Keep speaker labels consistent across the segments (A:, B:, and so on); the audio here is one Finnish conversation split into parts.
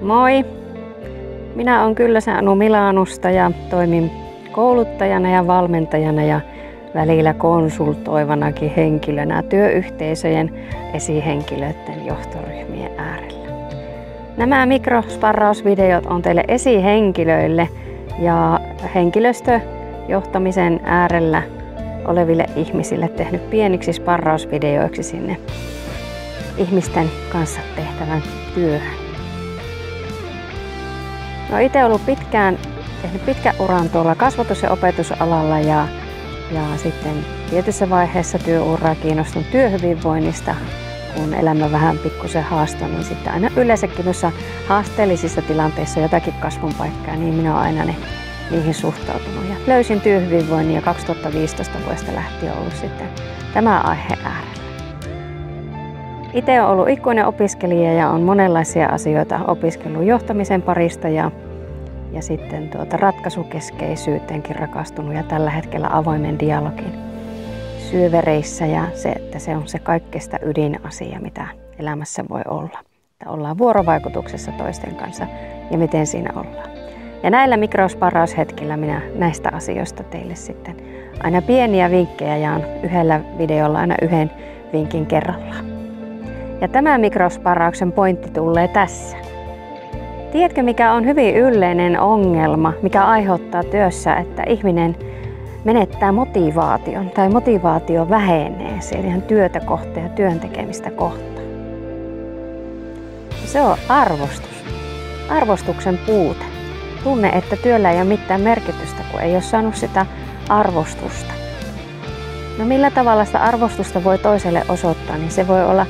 A: Moi! Minä olen Kyllösen Anu Milanusta ja toimin kouluttajana ja valmentajana ja välillä konsultoivanakin henkilönä työyhteisöjen esihenkilöiden johtoryhmien äärellä. Nämä mikrosparrausvideot on teille esihenkilöille ja henkilöstöjohtamisen äärellä oleville ihmisille tehnyt pieniksi sparrausvideoiksi sinne ihmisten kanssa tehtävän työhön. No, itse olen tehnyt pitkän uran tuolla kasvatus- ja opetusalalla ja sitten tietyssä vaiheessa työuraa kiinnostunut työhyvinvoinnista. Kun elämä vähän pikkusen haastoi, niin sitten aina yleensäkin noissa haasteellisissa tilanteissa jotakin kasvun paikkaa, niin minä olen aina niihin suhtautunut. Ja löysin työhyvinvoinnin ja 2015 vuodesta lähtien ollut sitten tämä aihe äärellä. Itse olen ollut ikuinen opiskelija ja olen monenlaisia asioita opiskellut johtamisen parista ja sitten ratkaisukeskeisyyteenkin rakastunut ja tällä hetkellä avoimen dialogin syövereissä ja että se on se kaikkein ydinasia, mitä elämässä voi olla. Että ollaan vuorovaikutuksessa toisten kanssa ja miten siinä ollaan. Ja näillä mikrosparraushetkillä minä näistä asioista teille sitten aina pieniä vinkkejä jaan yhdellä videolla aina yhden vinkin kerrallaan. Ja tämä mikrosparrauksen pointti tulee tässä. Tiedätkö, mikä on hyvin yleinen ongelma, mikä aiheuttaa työssä, että ihminen menettää motivaation tai motivaatio vähenee siihen työtä kohtaan ja työn tekemistä kohtaan? Se on arvostus. Arvostuksen puute. Tunne, että työllä ei ole mitään merkitystä, kun ei ole saanut sitä arvostusta. No, millä tavalla sitä arvostusta voi toiselle osoittaa, niin se voi olla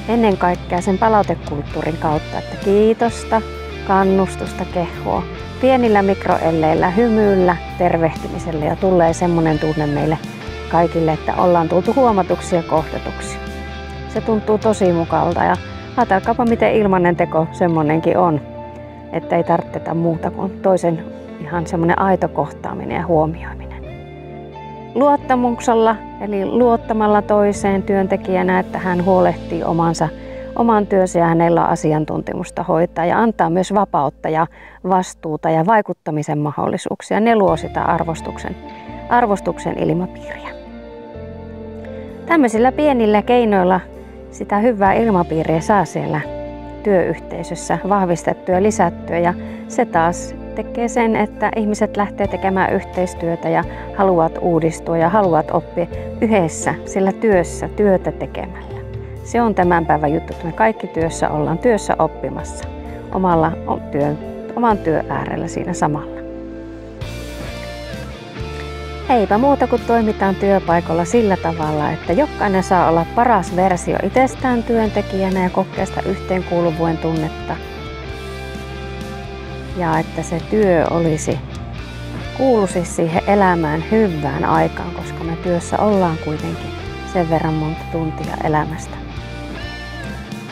A: ennen kaikkea sen palautekulttuurin kautta, että kiitosta, kannustusta, kehua, pienillä mikroelleillä, hymyillä, tervehtimisellä ja tulee semmoinen tunne meille kaikille, että ollaan tultu huomatuksi ja kohdatuksi. Se tuntuu tosi mukavalta ja ajatelkaapa miten ilmainen teko semmonenkin on, että ei tarvitse muuta kuin toisen ihan semmoinen aito kohtaaminen ja huomioiminen. Luottamuksella eli luottamalla toiseen työntekijänä, että hän huolehtii oman työnsä ja hänellä on asiantuntemusta hoitaa ja antaa myös vapautta ja vastuuta ja vaikuttamisen mahdollisuuksia. Ne luo sitä arvostuksen ilmapiiriä. Tämmöisillä pienillä keinoilla sitä hyvää ilmapiiriä saa siellä työyhteisössä vahvistettua ja lisättyä ja se taas tekee sen, että ihmiset lähtee tekemään yhteistyötä ja haluavat uudistua ja haluavat oppia yhdessä sillä työtä tekemällä. Se on tämän päivän juttu, että me kaikki työssä ollaan työssä oppimassa oman työn äärellä siinä samalla. Eipä muuta kuin toimitaan työpaikalla sillä tavalla, että jokainen saa olla paras versio itsestään työntekijänä ja kokea sitä yhteenkuuluvuuden tunnetta. Ja että se työ kuuluisi siihen elämään hyvään aikaan, koska me työssä ollaan kuitenkin sen verran monta tuntia elämästä.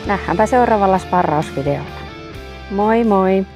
A: Nähdäänpä seuraavalla sparrausvideolla. Moi moi!